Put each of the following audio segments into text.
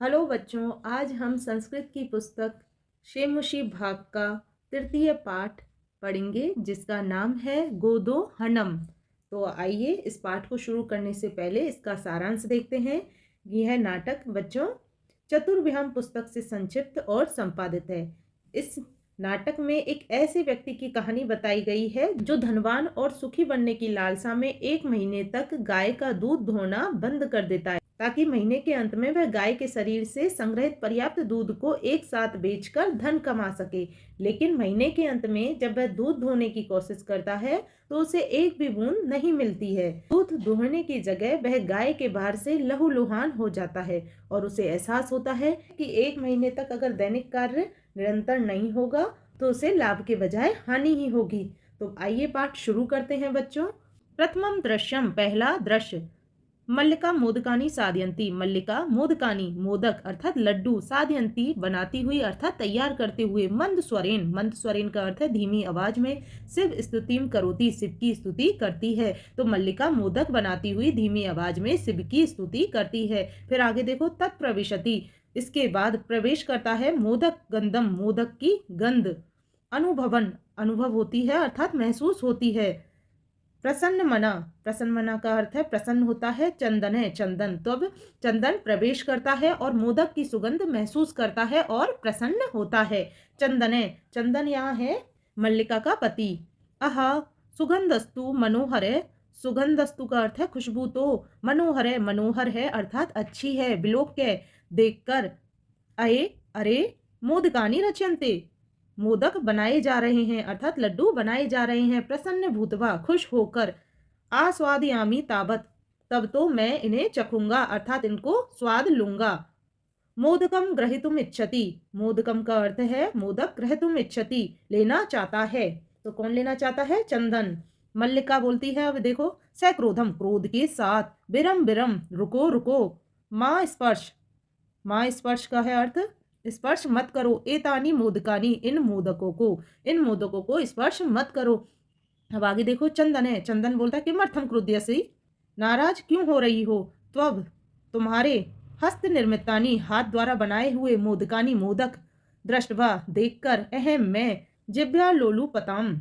Hello बच्चों, आज हम संस्कृत की पुस्तक शेमुषी भाग का तृतीय पाठ पढ़ेंगे जिसका नाम है गोदो हनम। तो आइए इस पाठ को शुरू करने से पहले इसका सारांश देखते हैं। यह नाटक बच्चों चतुर्विहम पुस्तक से संक्षिप्त और संपादित है। इस नाटक में एक ऐसे व्यक्ति की कहानी बताई गई है जो धनवान और सुखी बनने की लालसा में 1 महीने तक गाय का दूध धोना बंद कर देता है ताकि महीने के अंत में वह गाय के शरीर से संग्रहित पर्याप्त दूध को एक साथ बेचकर धन कमा सके। लेकिन महीने के अंत में जब वह दूध धोने की कोशिश करता है तो उसे एक भी बूंद नहीं मिलती है। दूध दोहने की जगह वह गाय के बाहर से लहूलुहान हो जाता है और उसे एहसास होता है कि 1 महीने तक अगर दैनिक कार्य निरंतर नहीं होगा तो उसे लाभ के बजाय हानि ही होगी। तो आइए पाठ शुरू करते हैं बच्चों। प्रथमम दृश्यम, पहला दृश्य। मल्लिका मोदकानी साधयंती, मल्लिका मोदकानी मोदक अर्थात लड्डू, साधयंती बनाती हुई अर्थात तैयार करते हुए, मंद स्वरेन, मंद स्वरेन का अर्थ है धीमी आवाज में, शिव स्तुतिम करोती, शिव की स्तुति करती है। तो मल्लिका मोदक बनाती हुई धीमी आवाज में शिव की स्तुति करती है। फिर आगे देखो, तत्प्रविशति, इसके बाद प्रवेश करता है मोदक गंधम, मोदक की गंध, अनुभवन, अनुभव होती है अर्थात महसूस होती है। प्रसन्न मना, प्रसन्न मना का अर्थ है प्रसन्न होता है। चंदन है, चंदन, तो अब चंदन प्रवेश करता है और मोदक की सुगंध महसूस करता है और प्रसन्न होता है। चंदन है, चंदन यहाँ है मल्लिका का पति। आहा सुगंधस्तु मनोहर है, सुगंधस्तु का अर्थ है खुशबू, तो मनोहर है, मनोहर है अर्थात अच्छी है, विलोक्य देखकर। अये अरे मोदकानी रच्यन्ते, मोदक बनाए जा रहे हैं अर्थात लड्डू बनाए जा रहे हैं। प्रसन्न भूतवा, खुश होकर। आस्वादयामी तावत, तब तो मैं इन्हें चखूंगा अर्थात इनको स्वाद लूंगा। मोदकम ग्रहीतुम इच्छति, मोदकम का अर्थ है मोदक, ग्रहीतुम इच्छति लेना चाहता है। तो कौन लेना चाहता है? चंदन। मल्लिका बोलती है, अब देखो, सक्रोधम, क्रोध के साथ, बिरम बिरम, रुको रुको, माँ स्पर्श, माँ स्पर्श का है अर्थ स्पर्श मत करो, एतानी मोदकानी, इन मोदकों को, इन मोदकों को स्पर्श मत करो। अब आगे देखो, चंदन है, चंदन बोलता है किमर्थम क्रुध्यसी, नाराज क्यों हो रही हो? त्वब, तुम्हारे, हस्त निर्मितानी, हाथ द्वारा बनाए हुए, मोदकानी, मोदक, दृष्टवा, देखकर, अहम, मैं, जिभ्या लोलू पताम,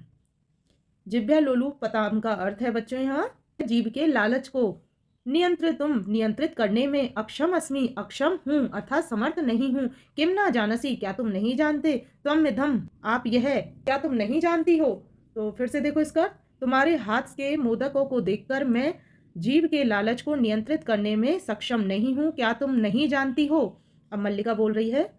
जिभ्या लोलू पताम का अर्थ है बच्चों यहाँ जीभ के लालच को, नियंत्रित करने में, अक्षम अस्मि, अक्षम हूँ अर्थात समर्थ नहीं हूँ। किम ना जानसी, क्या तुम नहीं जानते? त्वम इदम, आप यह, क्या तुम नहीं जानती हो? तो फिर से देखो इसका, तुम्हारे हाथ के मोदकों को देखकर मैं जीव के लालच को नियंत्रित करने में सक्षम नहीं हूँ, क्या तुम नहीं जानती हो? अब मल्लिका बोल रही है,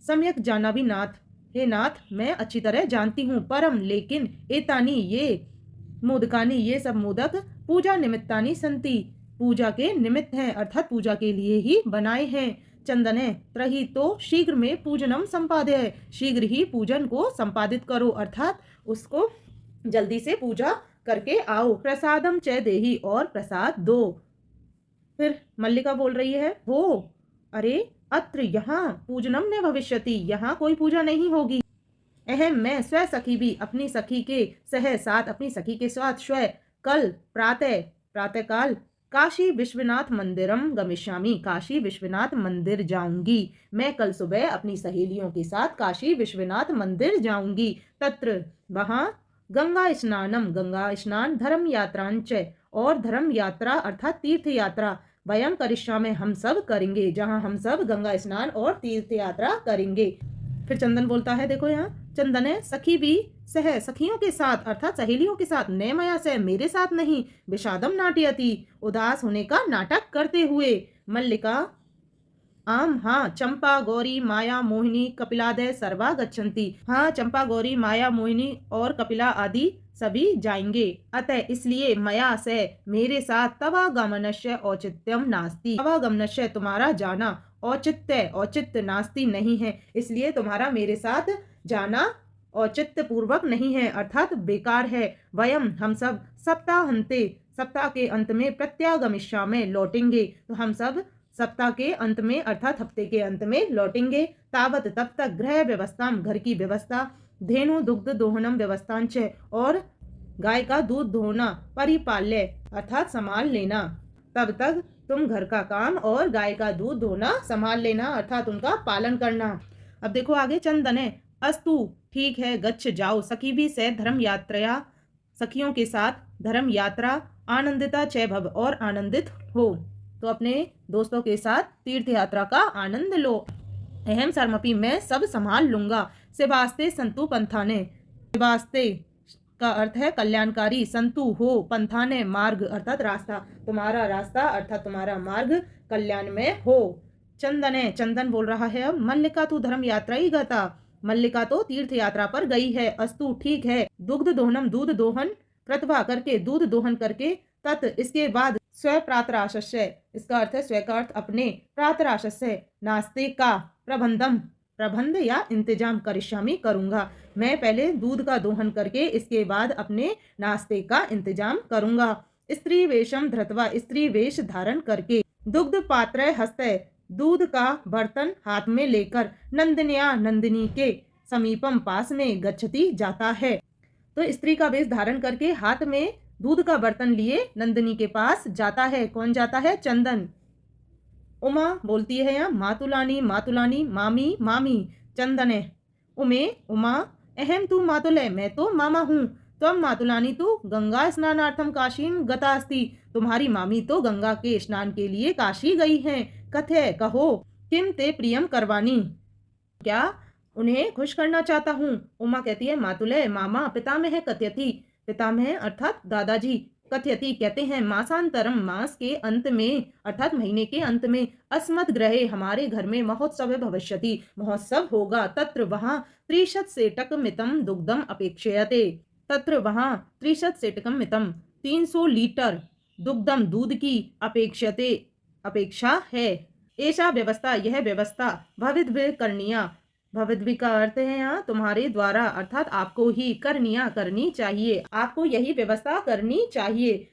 सम्यक जाना भी नाथ, हे नाथ मैं अच्छी तरह जानती हूँ, परम लेकिन, एतानी ये, मोदकानी ये सब मोदक, पूजा निमित्तानी संति, पूजा के निमित्त हैं अर्थात पूजा के लिए ही बनाए हैं। चंदने त्रही, तो शीघ्र में पूजनम संपादय, शीघ्र ही पूजन को संपादित करो अर्थात उसको जल्दी से पूजा करके आओ। प्रसादम च देही, और प्रसाद दो। फिर मल्लिका बोल रही है, हो, अरे अत्र, यहाँ, पूजनम न भविष्यति, यहाँ कोई पूजा नहीं होगी। अहम, मैं, स्व सखी भी, अपनी सखी के, सह साथ, अपनी सखी के साथ, स्व कल, प्रातः, प्रातःकाल, काशी विश्वनाथ मंदिरम गमिष्यामि, काशी विश्वनाथ मंदिर जाऊंगी, मैं कल सुबह अपनी सहेलियों के साथ काशी विश्वनाथ मंदिर जाऊंगी। तत्र, वहाँ, गंगा स्नानम, गंगा स्नान, धर्म यात्रांच, और धर्म यात्रा अर्थात तीर्थ यात्रा, वयम करिष्यामि, हम सब करेंगे, जहाँ हम सब गंगा स्नान और तीर्थ यात्रा करेंगे। फिर चंदन बोलता है, देखो यहाँ, चंदन है, सखी भी, सह, सखियों के साथ अर्थात सहेलियों के साथ, नय मया से, मेरे साथ नहीं, विषादम नाट्यति, उदास होने का नाटक करते हुए। मल्लिका, आम, हाँ, चंपा गौरी माया मोहिनी कपिलादय सर्वा गच्छन्ति, हाँ चंपा गौरी माया मोहिनी और कपिला आदि सभी जाएंगे। अतः इसलिए, मया से, मेरे साथ, तवागमनस्य औचित्यम नास्ति, तवागमनस्य तुम्हारा जाना, औचित्य, औचित्य नास्ति नहीं है, इसलिए तुम्हारा मेरे साथ जाना औचित्य पूर्वक नहीं है अर्थात बेकार है। वयम, हम सब, सप्ताहांते, सप्ताह के अंत में, प्रत्यागमिष्यामि, लौटेंगे, तो हम सब सप्ताह के अंत में अर्थात हफ्ते के अंत में लौटेंगे। तावत, तब तक, गृह व्यवस्था, घर की व्यवस्था, धेनु दुग्ध दोहनम व्यवस्थांच, और गाय का दूध धोना, परिपाल्य अर्थात संभाल लेना। तब तक तुम घर का काम और गाय का दूध धोना संभाल लेना, अर्थात उनका पालन करना। अब देखो आगे, चंदने अस्तु ठीक है, गच्छ जाओ, सखी भी से धर्म यात्रा, सखियों के साथ धर्म यात्रा, आनंदिता च भव और आनंदित हो। तो अपने दोस्तों के साथ तीर्थ यात्रा का आनंद लो। अहम सर्मपी मैं सब संभाल लूंगा। सेवास्ते संतु पंथाने, सेवास्ते का अर्थ है कल्याणकारी, संतु हो, पंथाने मार्ग अर्थात रास्ता, तुम्हारा रास्ता अर्थात तुम्हारा मार्ग कल्याण में हो। चंदने चंदन बोल रहा है अब, मल्लिका तू धर्म यात्रा ही गता, मल्लिका तो तीर्थ यात्रा पर गई है। अस्तु ठीक है, दुग्ध दोहनम दूध दोहन, कृतवा करके दूध दोहन करके, तत् इसके बाद, स्व प्रातराशस्य इसका अर्थ है स्व का अर्थ अपने, प्रातराशस्य नाश्ते का, प्रबंधम प्रबंध या इंतजाम, करिष्यामी करूंगा, मैं पहले दूध का दोहन करके इसके बाद अपने नाश्ते का इंतजाम करूंगा। स्त्री वेशम धृत्वा स्त्री वेश धारण करके, दुग्ध पात्र हस्ते दूध का बर्तन हाथ में लेकर, नंदिनिया नंदिनी के समीपम पास में गच्छति जाता है। तो स्त्री का वेश धारण करके हाथ में दूध का बर्तन लिए नंदिनी के पास जाता है। कौन जाता है? चंदन। उमा बोलती है यहाँ, मातुलानी मातुलानी मामी मामी। चंदन उमे उमा, अहम तू मातुले मैं तो मामा हूँ, तम मातुलानी तू गंगा स्नानार्थम काशीम गतास्ति, तुम्हारी मामी तो गंगा के स्नान के लिए काशी गई हैं। कथे कहो, किम ते प्रियम करवानी, क्या उन्हें खुश करना चाहता हूँ। उमा कहती है, मातुले मामा, पितामह कथयति, पितामह अर्थात दादाजी, कथयति कहते हैं, मासांतरम मास के अंत में अर्थात महीने के अंत में, अस्मत् ग्रहे हमारे घर में महोत्सव भविष्यति महोत्सव होगा, तत्र वहाँ त्रिशत सेटक मितम दुग्धम अपेक्षयते, तत्र वहाँ त्रिशत सेटकम मितम 300 लीटर दुग्धम दूध की अपेक्षते अपेक्षा है। ऐसा व्यवस्था यह व्यवस्था भविद्व करनिया, भविद्वी का अर्थ है यहाँ तुम्हारे द्वारा अर्थात आपको ही, करनिया करनी चाहिए, आपको यही व्यवस्था करनी चाहिए।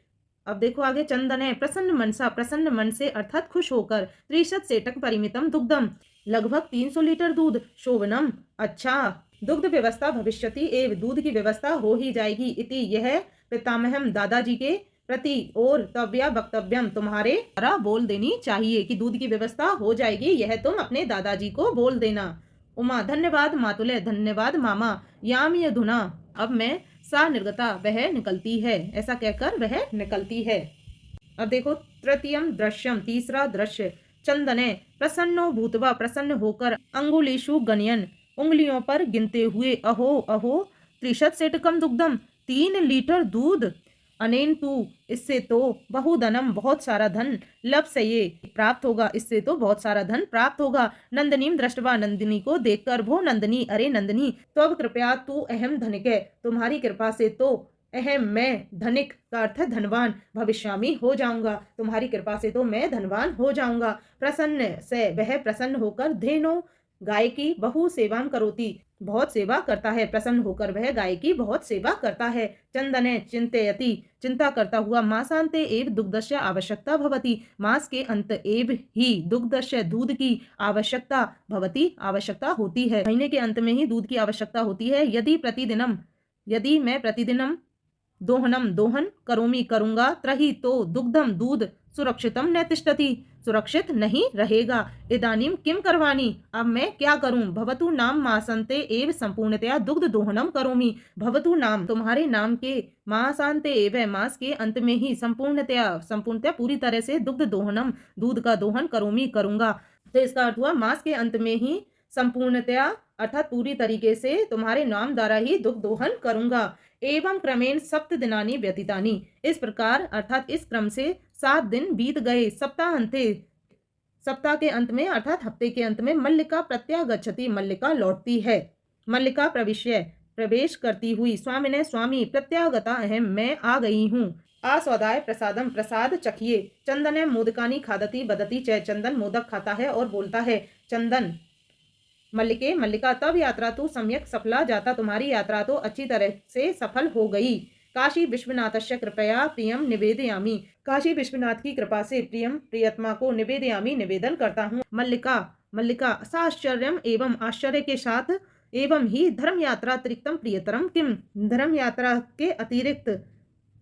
अब देखो आगे, चंदन है प्रसन्न मनसा, प्रसन्न मन से अर्थात खुश होकर, त्रिशत सेटक परिमितम दुग्धम लगभग 300 लीटर दूध, शोभनम अच्छा, दुग्ध व्यवस्था भविष्यति एव दूध की व्यवस्था हो ही जाएगी, इति यह पितामहम दादाजी के प्रति और तव्या वक्तव्यम तुम्हारे द्वारा बोल देनी चाहिए कि दूध की व्यवस्था हो जाएगी, यह तुम अपने दादाजी को बोल देना। उमा धन्यवाद मातुले, धन्यवाद मामा। यामी अधुना अब मैं, सा निर्गता वह निकलती है, ऐसा कहकर वह निकलती है। अब देखो तृतीयम दृश्यम तीसरा दृश्य, चंदने प्रसन्नो भूतवा प्रसन्न होकर, अंगुलीषु गणयन उंगलियों पर गिनते हुए, अहो अहो त्रिशत सेटकम दुग्धम 3 लीटर दूध, अनेन तू इससे तो बहुधनम बहुत सारा धन, लब से ये प्राप्त होगा, इससे तो बहुत सारा धन प्राप्त होगा। नंदनीम दृष्टवा नंदिनी को देखकर, भो नंदिनी अरे नंदिनी, तो अब कृपया तू अहम धनिक है, तुम्हारी कृपा से तो अहम मैं धनिक का अर्थ है धनवान, भविष्यामी हो जाऊंगा, तुम्हारी कृपा से तो मैं धनवान हो जाऊंगा। प्रसन्न से वह प्रसन्न होकर, धेनो गाय की बहु सेवाम करोति बहुत सेवा करता है, प्रसन्न होकर वह गाय की बहुत सेवा करता है। चंदने चिंतयति चिंता करता हुआ, मासांते एव दुग्धस्य आवश्यकता भवति मास के अंत एव ही दुग्धस्य दूध की आवश्यकता भवति आवश्यकता होती है, महीने के अंत में ही दूध की आवश्यकता होती है। यदि मैं प्रतिदिनम दोहनम दोहन करोमी करूंगा, त्रही तो दुग्धम दूध सुरक्षितम न तिष्ठति सुरक्षित नहीं रहेगा। इदानीम किम करवानी अब मैं क्या करूं। भवतु नाम मासांते एव संपूर्णतया दुग्ध दोहनम करोमी, भवतु नाम तुम्हारे नाम के, मासांते एव मास के अंत में ही, संपूर्णतया पूरी तरह से, दुग्ध दोहनम दूध का दोहन करोमी करूंगा। तो इसका अर्थ हुआ मास के अंत में ही, संपूर्णतया अर्थात पूरी तरीके से तुम्हारे नाम द्वारा ही दुग्ध दोहन करूंगा। एवं क्रमेण 7 दिनानि व्यतीतानि, इस प्रकार अर्थात इस क्रम से 7 दिन बीत गए। सप्ताह के अंत में अर्थात हफ्ते के अंत में, मल्लिका प्रत्यागच्छति मल्लिका लौटती है, मल्लिका प्रवेश करती हुई, स्वामिने स्वामी प्रत्यागता अहम मैं आ गई हूँ। आस्वादाय प्रसादम प्रसाद चखिए, चंदन मोदकानी खादती बदती च, चंदन मोदक खाता है और बोलता है। चंदन मल्लिके मल्लिका तब यात्रा तो सम्यक सफला जाता, तुम्हारी यात्रा तो अच्छी तरह से सफल हो गई। काशी विश्वनाथस्य कृपया प्रियम निवेदयामी, काशी विश्वनाथ की कृपा से प्रियम प्रियतमा को निवेदयामी निवेदन करता हूँ। मल्लिका साश्चर्यम एवं आश्चर्य के साथ, एवं ही धर्म यात्रा अतिरिक्तम प्रियतरम किम, धर्म यात्रा के अतिरिक्त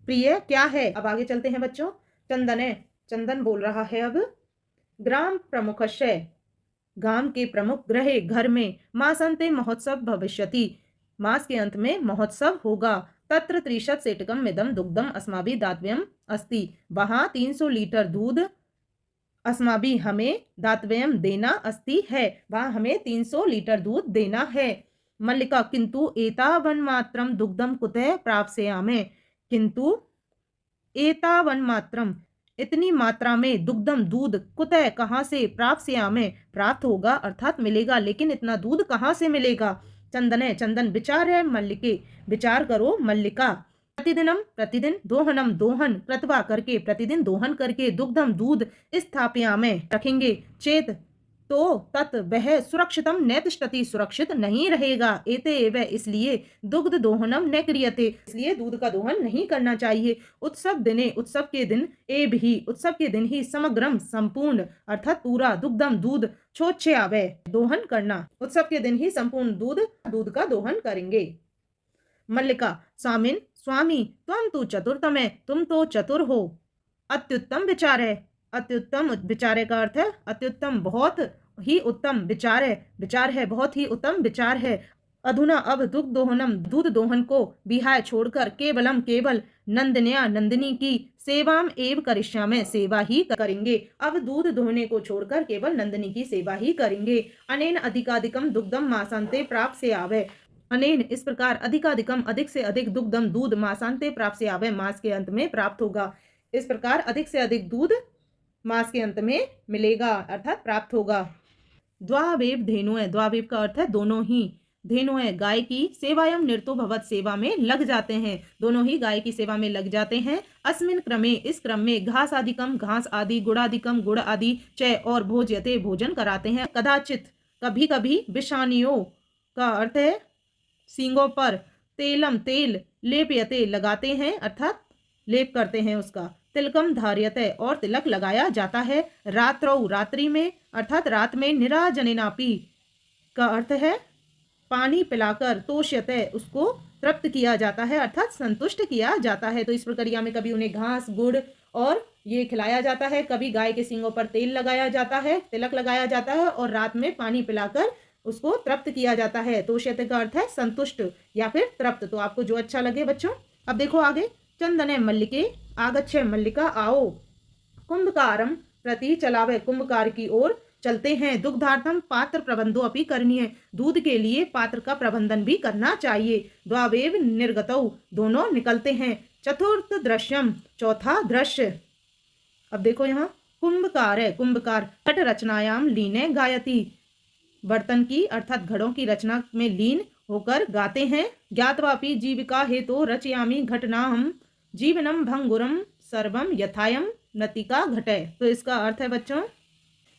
प्रिय क्या है। अब आगे चलते हैं बच्चों। चंदने चंदन बोल रहा है अब। ग्राम प्रमुखस्य, गांव के प्रमुख, गृहे घर में, मासांते महोत्सव भविष्यति, मास के अंत में महोत्सव होगा। तत्र 30 सेटकम मिदम दुग्धम अस्माभिः दातव्यम अस्ति, वहां 300 लीटर दूध अस्माभिः हमें दातव्यम देना अस्ति है, वहां हमें 300 लीटर दूध देना है। मल्लिका किंतु एतावन मात्रम दुग्धम कुतः प्राप्स्यामि, किंतु एतावन मात्रम, इतनी मात्रा में, दुग्धम दूध, कुतः कहाँ से, प्राप्स्यामि प्राप्त होगा अर्थात मिलेगा, लेकिन इतना दूध कहाँ से मिलेगा। चंदने, चंदन, विचार है मल्लिके, विचार करो मल्लिका। प्रतिदिनम, प्रतिदिन, दोहनम, दोहन, कृत्वा करके, प्रतिदिन दोहन करके, दुग्धम दूध, स्थापयामि रखेंगे, चेत तो, तत् वह, सुरक्षितम न तिष्ठति सुरक्षित नहीं रहेगा, एते एव इसलिए, दुग्ध दोहनम न क्रियते इसलिए दूध का दोहन नहीं करना चाहिए। उत्सव दिने, उत्सव के दिन, एव ही उत्सव के दिन ही, समग्रम संपूर्ण अर्थात पूरा, दुग्धम दूध, छोच्छयावे दोहन करना, उत्सव के दिन ही संपूर्ण दूध का दोहन करेंगे। मल्लिका स्वामिन, स्वामी, त्वं तु चतुरतमे, तुम तो चतुर हो। अत्युत्तम विचार है, अत्युत्तम विचार का अर्थ है अत्युत्तम, बहुत ही उत्तम विचार है, विचार है, बहुत ही उत्तम विचार है। अधुना अब दुग्ध दोहनम, दूध दोहन को विहाय छोड़कर, केवलम केवल, नंदन्या नंदिनी की, सेवाम एव करिष्यामि सेवा ही करेंगे, अब दूध दोहने को छोड़कर केवल नंदिनी की सेवा ही करेंगे। अनेन अधिकाधिकम दुग्धम मासांते प्राप्स्यामि, अनेन इस प्रकार, अधिकाधिकम अधिक से अधिक, दुग्धम दूध, मासांते प्राप्स्यामि मास के अंत में प्राप्त होगा, इस प्रकार अधिक से अधिक दूध मास के अंत में मिलेगा अर्थात प्राप्त होगा। द्वावेव धेनुए, द्वावेव का अर्थ है दोनों ही, धेनुए गाय की, सेवायम निरतो भवत सेवा में लग जाते हैं, दोनों ही गाय की सेवा में लग जाते हैं। अस्मिन क्रमे, इस क्रम में, घास आदिकम घास आदि, गुड़ादिकम गुड़ आदि, चय और भोज्यते भोजन कराते हैं। कदाचित कभी कभी, विषानियों का अर्थ है सींगों पर, तेलम तेल, लेपयते लगाते हैं अर्थात लेप करते हैं उसका, तिलकम धार्यते और तिलक लगाया जाता है। रात्रौ, रात्रि में अर्थात रात में, निराजनेनापि का अर्थ है पानी पिलाकर, तोष्यते उसको तृप्त किया जाता है अर्थात संतुष्ट किया जाता है। तो इस प्रक्रिया में कभी उन्हें घास, गुड़ और ये खिलाया जाता है, कभी गाय के सींगों पर तेल लगाया जाता है, तिलक लगाया जाता है, और रात में पानी पिलाकर उसको तृप्त किया जाता है। तोष्यते का अर्थ है संतुष्ट या फिर तृप्त, तो आपको जो अच्छा लगे बच्चों। अब देखो आगे, चंदने मल्लिके आगच्छे, मल्लिका आओ, कुंभकारम प्रति चलावे, कुंभकार की ओर चलते हैं। दुग्धार्थम पात्र प्रबंधो अपि करणीय, दूध के लिए पात्र का प्रबंधन भी करना चाहिए। द्वावेव निर्गतौ, दोनों निकलते हैं। चतुर्थ दृश्यम, चौथा दृश्य। अब देखो यहाँ कुंभकार है, कुंभकार घट रचनायाम लीने गायति, बर्तन की अर्थात घड़ों की रचना में लीन होकर गाते हैं। ज्ञातवापि जीविका हेतु रचयामि घटनाहम, जीवनम भंगुरम सर्वम यथायम नतिका घटे। तो इसका अर्थ है बच्चों,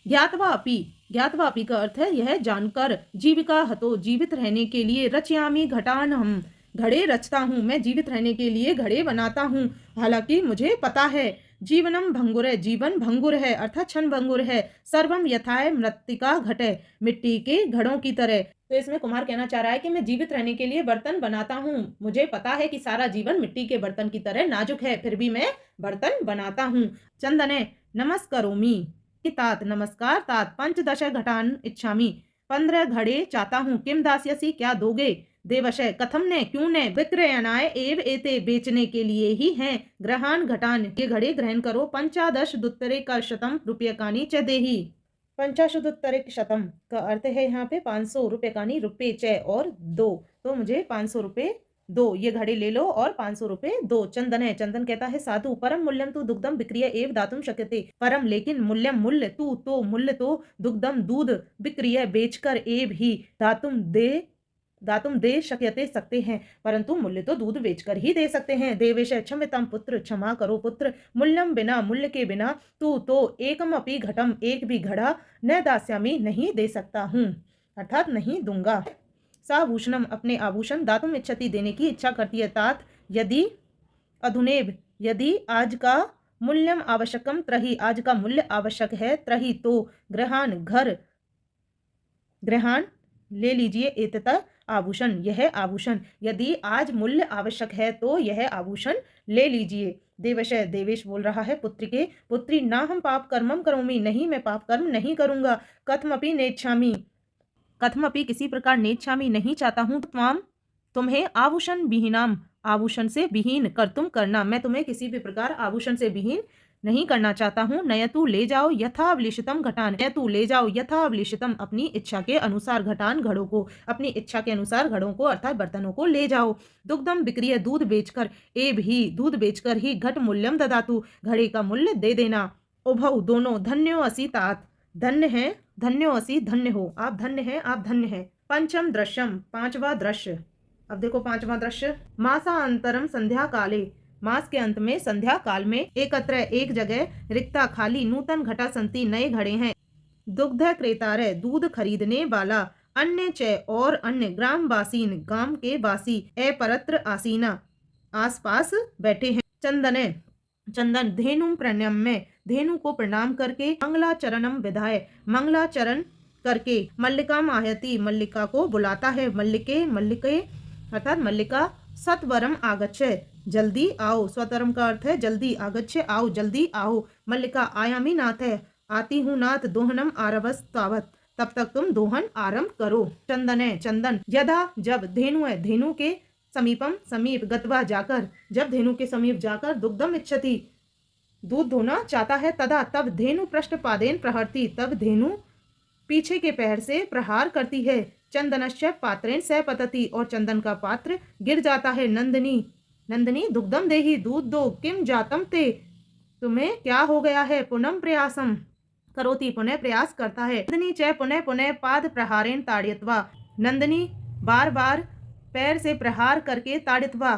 ज्ञातवापि, ज्ञातवापि का अर्थ है यह जानकर, जीविका हतो जीवित रहने के लिए, रचयामि घटान हम घड़े रचता हूँ, मैं जीवित रहने के लिए घड़े बनाता हूँ, हालांकि मुझे पता है। जीवनम भंगुर है, जीवन भंगुर है अर्थात क्षण भंगुर है। सर्वम यथाय मृत्तिका घटे, मिट्टी के घड़ों की तरह। तो इसमें कुम्हार कहना चाह रहा है कि मैं जीवित रहने के लिए बर्तन बनाता हूँ, मुझे पता है कि सारा जीवन मिट्टी के बर्तन की तरह नाजुक है, फिर भी मैं बर्तन बनाता हूँ। चंदने नमस्करोमि, तात नमस्कार, तात 15 घटान इच्छामि, 15 घड़े चाहता हूँ। किम दास्यसि, क्या दोगे। देवशय कथम ने, क्यों ने। विक्रयणाय एव एते, बेचने के लिए ही हैं। ग्रहान घटान, ये घड़े ग्रहण करो। 15 रूप्यकाणि च देहि, 15 का अर्थ है यहाँ पे 500 रूप्यकाणि, रुपये च और दो, तो मुझे 500 रुपये दो, ये घड़े ले लो और 500 रुपये दो। चंदन है, चंदन कहता है साधु, परम मूल्यम तु दुग्धम विक्रिय एव दातुम शक्यते, परम लेकिन, मूल्यम मूल्य, तू तो मूल्य तो, दुग्धम दूध, विक्रिय बेचकर, एव ही, दातुम दे शक्यते सकते हैं, परंतु मूल्य तो दूध बेचकर ही दे सकते हैं। देवेश क्षम्यताम पुत्र, क्षमा करो पुत्र। मूल्यम बिना, मूल्य के बिना, तू तो एकम अपि घटम, एक भी घड़ा, न दास्यामी नहीं दे सकता हूँ अर्थात नहीं दूंगा। साभूषणम, अपने आभूषण, दातुम इच्छति, देने की इच्छा करती है। तात यदि, अधुनेव यदि, आज का, मूल्यम आवश्यकम त्रही, आज का मूल्य आवश्यक है। त्रही तो, ग्रहान घर, ग्रहान ले लीजिए एतत् आभूषण, यह आभूषण। यदि आज मूल्य आवश्यक है तो यह आभूषण ले लीजिए। देवशः, देवेश बोल रहा है पुत्र के। पुत्री, ना हम पाप कर्मम करोमि, नहीं मैं पाप कर्म नहीं करूंगा। कथमपि नेच्छामि, कथमपि किसी प्रकार नेच्छामि नहीं चाहता हूँ। त्वाम, तुम्हें आभूषण विहीनाम, आभूषण से विहीन कर तुम करना, मैं तुम्हें किसी भी प्रकार आभूषण से विहीन नहीं करना चाहता हूँ। नयतु, ले जाओ यथावलिशितम घटान, नयतु ले जाओ यथावलिशितम, अपनी इच्छा के अनुसार घटान, घड़ों को, अपनी इच्छा के अनुसार घड़ों को अर्थात बर्तनों को ले जाओ। दुग्धम विक्रिय, दूध बेचकर, एव ही दूध बेचकर ही, घट मूल्यम ददातु, घड़े का मूल्य दे देना। उभौ, दोनों, धन्यो असि तात, धन्य है, धन्यो असि, धन्य हो, आप धन्य हैं, आप धन्य हैं। पंचम दृश्यम, पांचवा दृश्य। अब देखो पांचवा दृश्य। मासांतरम संध्या काले, मास के अंत में संध्या काल में, एकत्र, एक जगह, रिक्ता खाली, नूतन घटा संति, नए घड़े हैं। दुग्ध क्रेतारय, दूध खरीदने वाला। अन्य च, और अन्य, ग्रामवासीन, गांव के वासी, अपरत्र आसीना, आसपास बैठे हैं। चंदने, चंदन, धेनु प्रणम्य, धेनु को प्रणाम करके, मंगलाचरणम विधाय, मंगलाचरण करके, मल्लिका माहयति, मल्लिका को बुलाता है। मल्लिके, मल्लिके अर्थात मल्लिका, सत्वरम आगच्छ, जल्दी आओ, स्वतरम का अर्थ है जल्दी, आगच्छ आओ, जल्दी आओ। मल्लिका, आयामी नाथ है, आती हूँ नाथ, दोहनम आरवस तावत, तब तक तुम दोहन आरंभ करो। चंदन है, चंदन, यदा, जब, धेनु है, धेनु के समीपम, समीप, गत्वा जाकर, जब धेनु के समीप जाकर, दुग्धम इच्छति, दूध धोना चाहता है, तदा, तब, धेनु पृष्ठ पादेन प्रहरती, तब धेनु पीछे के पैर से प्रहार करती है। चंदनश्च पात्रेण स पतति, और चंदन का पात्र गिर जाता है। नंदिनी, नंदिनी, दुग्धम देहि, दूध दो। किम जातम ते, तुम्हें क्या हो गया है। पुनम प्रयासम करोति, पुनः प्रयास करता है। नंदिनी च पुनः पुनः पाद प्रहारेण ताड़यित्वा, नंदिनी बार बार पैर से प्रहार करके, ताड़ित्वा,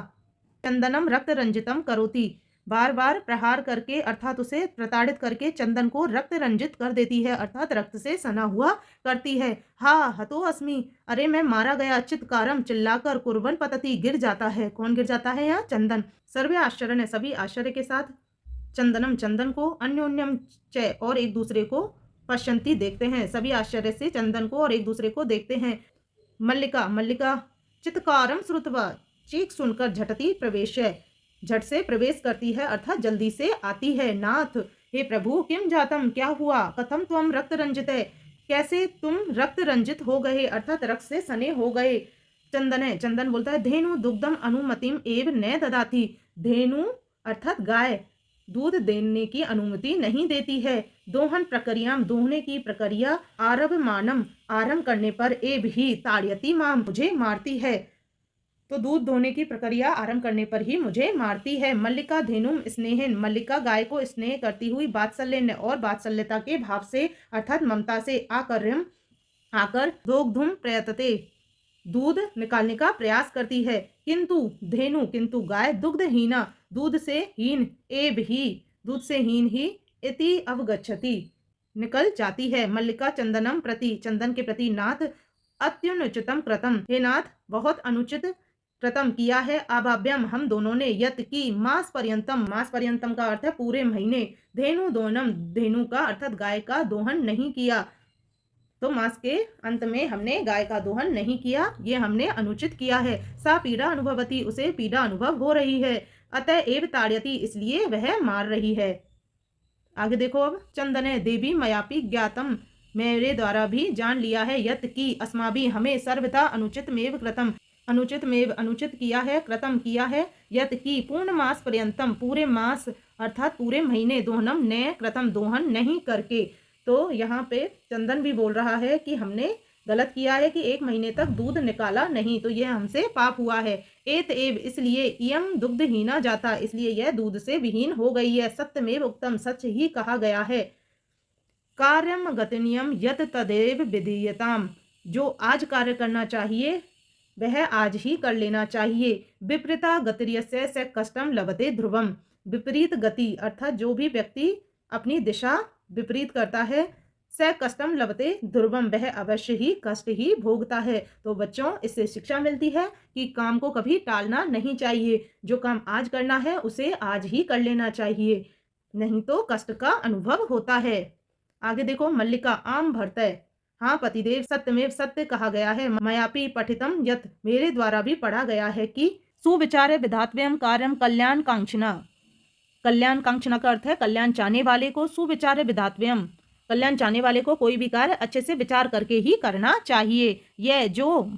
चंदनम रक्त रंजितम करोति, बार बार प्रहार करके अर्थात उसे प्रताड़ित करके चंदन को रक्त रंजित कर देती है, अर्थात रक्त से सना हुआ करती है। हा हतो अस्मि, अरे मैं मारा गया। चित्कारम, चिल्लाकर, कुर्बन पतति, गिर जाता है। कौन गिर जाता है यहाँ, चंदन। सर्वे आश्चर्य, सभी आश्चर्य के साथ, चंदनम, चंदन को, अन्योन्यम च, और एक दूसरे को, पश्यंती, देखते हैं, सभी आश्चर्य से चंदन को और एक दूसरे को देखते हैं। मल्लिका, मल्लिका, चित्कारम श्रुत्वा, चीख सुनकर, झटती प्रवेश, झट से प्रवेश करती है अर्थात जल्दी से आती है। नाथ, हे प्रभु, किम जातम, क्या हुआ। कथम त्वम रक्त रंजित, कैसे तुम रक्त रंजित हो गए अर्थात रक्त से सने हो गए। चंदन है, चंदन बोलता है, धेनु दुग्धम अनुमतिम एव न ददाति, धेनु अर्थात गाय दूध देने की अनुमति नहीं देती है। दोहन प्रक्रिया, दोहने की प्रक्रिया, आरभ मानम, आरंभ करने पर, एव ही ताड़यति माम, मुझे मारती है। तो दूध धोने की प्रक्रिया आरंभ करने पर ही मुझे मारती है। मल्लिका धेनुम स्नेहन, मल्लिका गाय को स्नेह करती हुई, वात्सल्य और वात्सल्यता के भाव से अर्थात ममता से, आकर्यम आकर, दोग्धुम प्रयतते, दूध निकालने का प्रयास करती है। किंतु धेनु, किंतु गाय, दुग्धहीना, दूध से हीन, एव ही, दूध से हीन ही, इति अवगच्छति, निकल जाती है। मल्लिका चंदनम प्रति, चंदन के प्रति, नाथ अत्युनुचितम कृतम, हे नाथ बहुत अनुचित कृतम किया है। आभाव्यम, हम दोनों ने, यत की, मास पर्यंतम, मास पर्यंतम का अर्थ है पूरे महीने। धेनु दोनम, धेनु का अर्थात गाय का दोहन नहीं किया, तो मास के अंत में हमने गाय का दोहन नहीं किया, ये हमने अनुचित किया है। सा पीड़ा अनुभवती, उसे पीड़ा अनुभव हो रही है। अतः एव ताड़यति, इसलिए वह मार रही है। आगे देखो अब। चंदने, देवी मयापि ज्ञातम, मेरे द्वारा भी जान लिया है। यत की, अस्माभि, हमें, सर्वथा अनुचित मेव कृतम, अनुचित मेव अनुचित किया है, कृतम किया है। यत की, पूर्ण मास पर्यंतम, पूरे मास अर्थात पूरे महीने, दोहनम न कृतम, दोहन नहीं करके। तो यहाँ पे चंदन भी बोल रहा है कि हमने गलत किया है कि एक महीने तक दूध निकाला नहीं, तो यह हमसे पाप हुआ है। एत एव, इसलिए, इयम दुग्धहीना जाता, इसलिए यह दूध से विहीन हो गई है। सत्यमेव उक्तम, सच ही कहा गया है। कार्यम गतनियम यत तदेव विधीयताम, जो आज कार्य करना चाहिए वह आज ही कर लेना चाहिए। विपरीता गतिर्यस्य स कष्टम लभते ध्रुवम, विपरीत गति अर्थात जो भी व्यक्ति अपनी दिशा विपरीत करता है, स कष्टम लभते ध्रुवम, वह अवश्य ही कष्ट ही भोगता है। तो बच्चों, इससे शिक्षा मिलती है कि काम को कभी टालना नहीं चाहिए, जो काम आज करना है उसे आज ही कर लेना चाहिए, नहीं तो कष्ट का अनुभव होता है। आगे देखो। मल्लिका, आम भरतय, हाँ पतिदेव, सत्यमेव सत्य कहा गया है। मयापि पठितम यत्, मेरे द्वारा भी पढ़ा गया है कि सुविचारे विधातव्यम कार्यम कल्याण कांक्षिणा। कल्याण कांक्षिणा का अर्थ है कल्याण चाहने वाले को, सुविचारे विधातव्यम, कल्याण चाहने वाले को कोई भी कार्य अच्छे से विचार करके ही करना चाहिए। यह जो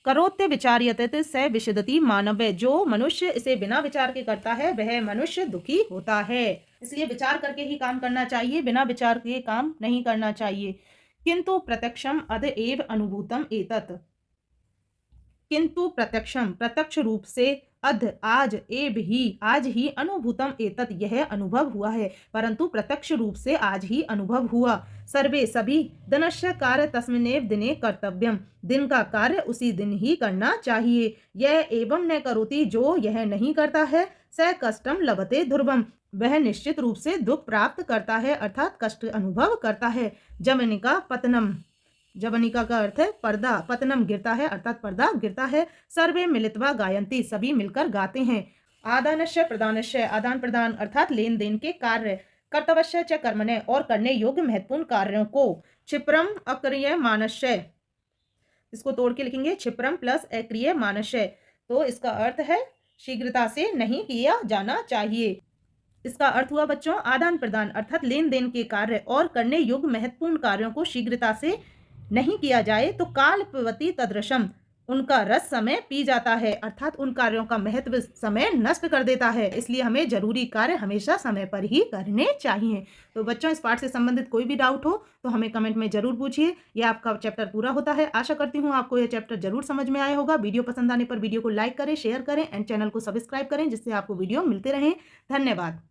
करोत्य विचार्यते स विशदति मानव्य, जो मनुष्य इसे बिना विचार के करता है वह मनुष्य दुखी होता है। इसलिए विचार करके ही काम करना चाहिए, बिना विचार के काम नहीं करना चाहिए। किंतु प्रत्यक्षम अध एव अनुभूतम एतत्, किंतु प्रत्यक्षम, प्रत्यक्ष रूप से, अध आज, एव ही, आज ही, अनुभूतम एतत्, यह अनुभव हुआ है, परंतु प्रत्यक्ष रूप से आज ही अनुभव हुआ। सर्वे सभी, दिनस्य कार्य तस्मिन्नेव दिने कर्तव्यम, दिन का कार्य उसी दिन ही करना चाहिए। यह एवं न करोति, जो यह नहीं करता है, स कष्टम लभते ध्रुवम, वह निश्चित रूप से दुख प्राप्त करता है, अर्थात कष्ट अनुभव करता है। जमनिका पतनम, जवनिका का अर्थ है पर्दा, पतनम गिरता है, अर्थात पर्दा गिरता है। सर्वे मिलित्वा गायन्ति, सभी मिलकर गाते हैं। आदानस्य प्रदानस्य, आदान प्रदान अर्थात लेन देन के कार्य। कर्तव्यस्य च कर्मण्य, और करने योग्य महत्वपूर्ण कार्यों को। क्षिप्रम अक्रियमाणस्य, इसको तोड़ के लिखेंगे क्षिप्रम प्लस अक्रियमाणस्य, तो इसका अर्थ है शीघ्रता से नहीं किया जाना चाहिए। इसका अर्थ हुआ बच्चों आदान प्रदान अर्थात लेन देन के कार्य और करने योग्य महत्वपूर्ण कार्यों को शीघ्रता से नहीं किया जाए तो काल पिबति तदृशम, उनका रस समय पी जाता है, अर्थात उन कार्यों का महत्व समय नष्ट कर देता है। इसलिए हमें जरूरी कार्य हमेशा समय पर ही करने चाहिए। तो बच्चों इस पाठ से संबंधित कोई भी डाउट हो तो हमें कमेंट में जरूर पूछिए। यह आपका चैप्टर पूरा होता है। आशा करती हूँ आपको यह चैप्टर जरूर समझ में आया होगा। वीडियो पसंद आने पर वीडियो को लाइक करें, शेयर करें एंड चैनल को सब्सक्राइब करें, जिससे आपको वीडियो मिलते रहें। धन्यवाद।